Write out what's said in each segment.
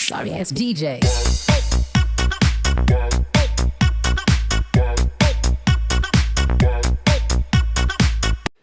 Sorry ass DJ.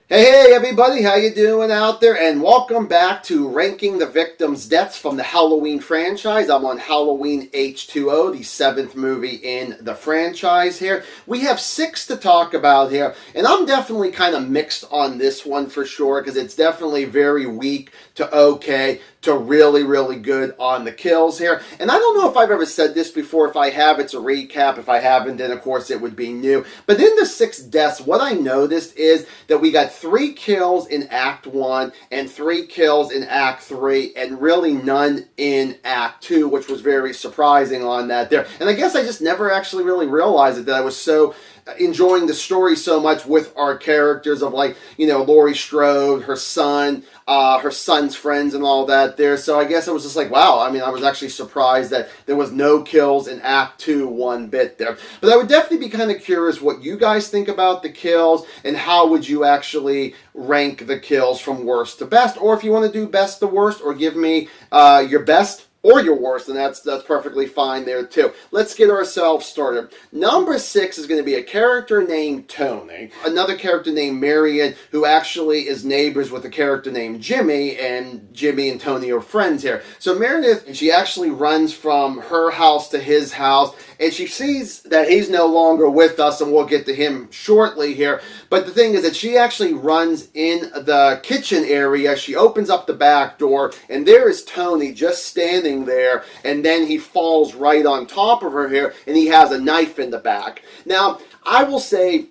Hey everybody, how you doing out there? And welcome back to Ranking the Victims' Deaths from the Halloween franchise. I'm on Halloween H20, the 7th movie in the franchise here. We have 6 to talk about here, and I'm definitely kind of mixed on this one for sure, because it's definitely very weak to okay to really, really good on the kills here. And I don't know if I've ever said this before. If I have, it's a recap. If I haven't, then of course it would be new. But in the 6 deaths, what I noticed is that we got 3 kills in Act 1 and 3 kills in Act 3 and really none in Act 2, which was very surprising on that there. And I guess I just never actually really realized it, that I was so enjoying the story so much with our characters of, like, you know, Laurie Strode, her son's friends and all that there. So I guess I was just like, wow, I mean, I was actually surprised that there was no kills in Act 2 one bit there. But I would definitely be kind of curious what you guys think about the kills and how would you actually rank the kills from worst to best, or if you want to do best to worst, or give me your best or your worst, and that's perfectly fine there too. Let's get ourselves started. Number 6 is going to be a character named Tony. Another character named Marion, who actually is neighbors with a character named Jimmy, and Jimmy and Tony are friends here. So Meredith, she actually runs from her house to his house, and she sees that he's no longer with us, and we'll get to him shortly here. But the thing is that she actually runs in the kitchen area. She opens up the back door, and there is Tony just standing there, and then he falls right on top of her here, and he has a knife in the back. Now, I will say,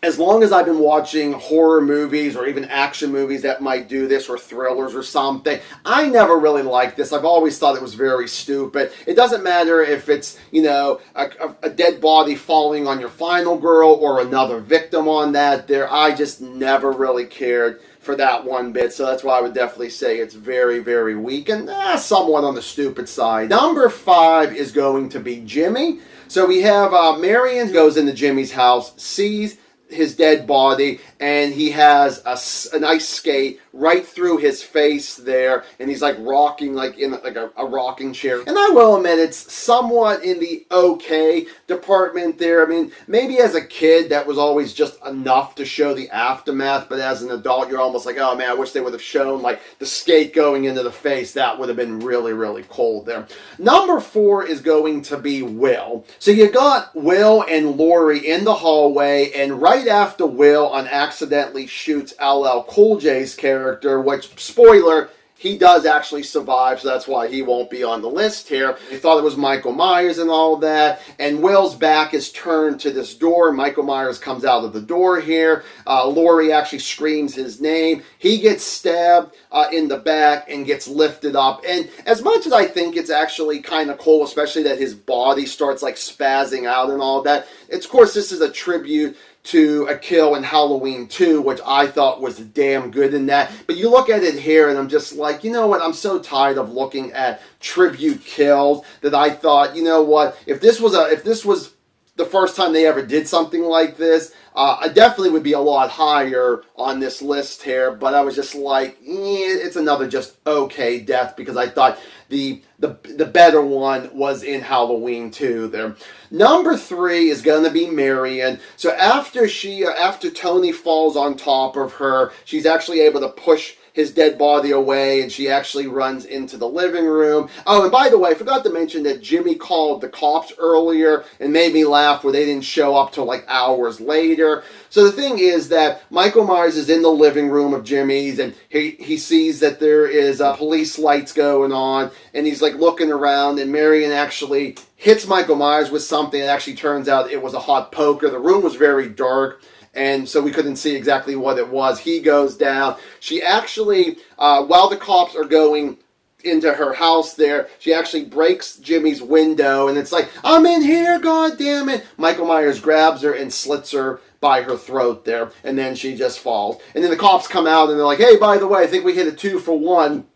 as long as I've been watching horror movies or even action movies that might do this, or thrillers or something, I never really liked this. I've always thought it was very stupid. It doesn't matter if it's, you know, a dead body falling on your final girl or another victim on that there. I just never really cared for that one bit, so that's why I would definitely say it's very, very weak and somewhat on the stupid side. Number 5 is going to be Jimmy. So we have Marion goes into Jimmy's house, sees his dead body, and he has an ice skate right through his face there, and he's like rocking, like in like a rocking chair. And I will admit, it's somewhat in the okay department there. I mean, maybe as a kid that was always just enough to show the aftermath, but as an adult you're almost like, oh man, I wish they would have shown like the skate going into the face. That would have been really, really cold there. Number 4 is going to be Will. So you got Will and Laurie in the hallway, and right after Will accidentally shoots LL Cool J's character, which, spoiler, he does actually survive, so that's why he won't be on the list here. They thought it was Michael Myers and all that, and Will's back is turned to this door. Michael Myers comes out of the door here. Laurie actually screams his name. He gets stabbed in the back and gets lifted up. And as much as I think it's actually kind of cool, especially that his body starts like spazzing out and all that, it's, of course, this is a tribute to a kill in Halloween 2, which I thought was damn good in that. But you look at it here, and I'm just like, you know what? I'm so tired of looking at tribute kills that I thought, you know what? If this was the first time they ever did something like this, I definitely would be a lot higher on this list here. But I was just like, it's another just okay death, because I thought the better one was in Halloween 2 there. Number 3 is going to be Marion. So after Tony falls on top of her, she's actually able to push his dead body away, and she actually runs into the living room. Oh, and by the way, I forgot to mention that Jimmy called the cops earlier and made me laugh where they didn't show up till like hours later. So the thing is that Michael Myers is in the living room of Jimmy's, and he sees that there is police lights going on, and he's like looking around, and Marion actually hits Michael Myers with something. It actually turns out it was a hot poker. The room was very dark, and so we couldn't see exactly what it was. He goes down. She actually, while the cops are going into her house there, she actually breaks Jimmy's window, and it's like, I'm in here, god damn it. Michael Myers grabs her and slits her by her throat there, and then she just falls. And then the cops come out, and they're like, hey, by the way, I think we hit a 2 for 1.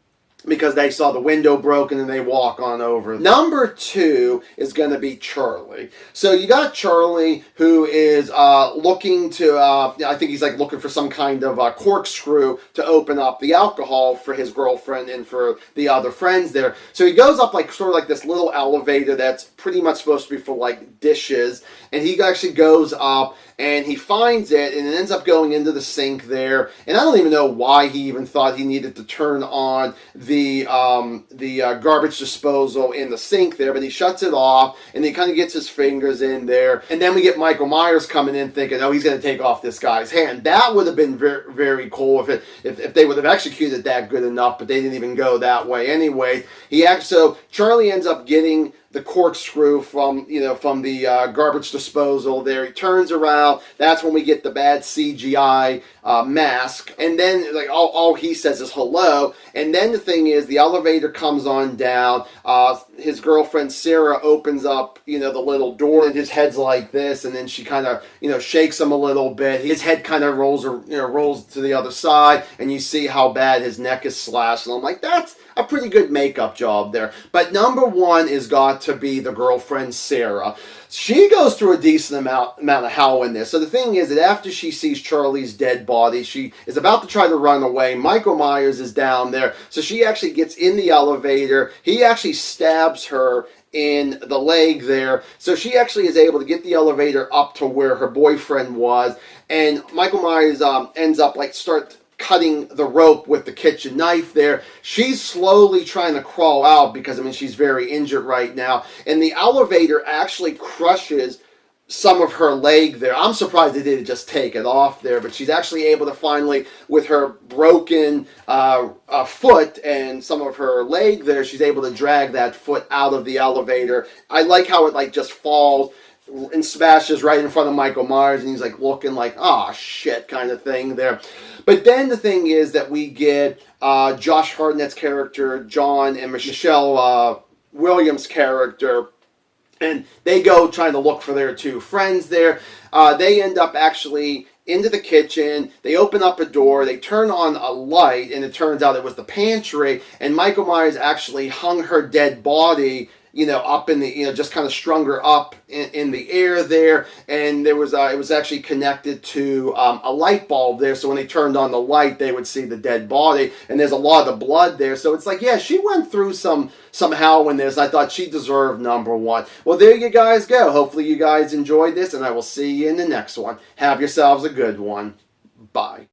because they saw the window broken and they walk on over. Number 2 is going to be Charlie. So you got Charlie, who is looking to, I think he's like looking for some kind of corkscrew to open up the alcohol for his girlfriend and for the other friends there. So he goes up like sort of like this little elevator that's pretty much supposed to be for like dishes, and he actually goes up and he finds it, and it ends up going into the sink there. And I don't even know why he even thought he needed to turn on the garbage disposal in the sink there, but he shuts it off, and he kind of gets his fingers in there. And then we get Michael Myers coming in thinking, oh, he's going to take off this guy's hand. That would have been very, very cool if they would have executed that good enough, but they didn't even go that way anyway. So Charlie ends up getting the corkscrew from the garbage disposal there. He turns around. That's when we get the bad CGI mask, and then like all he says is hello. And then the thing is, the elevator comes on down. His girlfriend Sarah opens up the little door, and his head's like this, and then she kind of shakes him a little bit. His head kind of rolls to the other side, and you see how bad his neck is slashed. And I'm like, that's a pretty good makeup job there. But number 1 is got to be the girlfriend Sarah. She goes through a decent amount of hell in this. So the thing is that after she sees Charlie's dead body, she is about to try to run away. Michael Myers is down there, so she actually gets in the elevator. He actually stabs her in the leg there, so she actually is able to get the elevator up to where her boyfriend was, and Michael Myers ends up start cutting the rope with the kitchen knife there. She's slowly trying to crawl out because, she's very injured right now. And the elevator actually crushes some of her leg there. I'm surprised they didn't just take it off there, but she's actually able to finally, with her broken foot and some of her leg there, she's able to drag that foot out of the elevator. I like how it just falls and smashes right in front of Michael Myers, and he's looking like, oh shit, kind of thing there. But then the thing is that we get Josh Hartnett's character John and Michelle Williams' character, and they go trying to look for their 2 friends there. They end up actually into the kitchen. They open up a door, they turn on a light, and it turns out it was the pantry, and Michael Myers actually hung her dead body up in the, just kind of strung her up in the air there, and there was it was actually connected to a light bulb there, so when they turned on the light, they would see the dead body, and there's a lot of blood there, so it's like, yeah, she went through some hell in this. I thought she deserved number 1. Well, there you guys go. Hopefully you guys enjoyed this, and I will see you in the next one. Have yourselves a good one. Bye.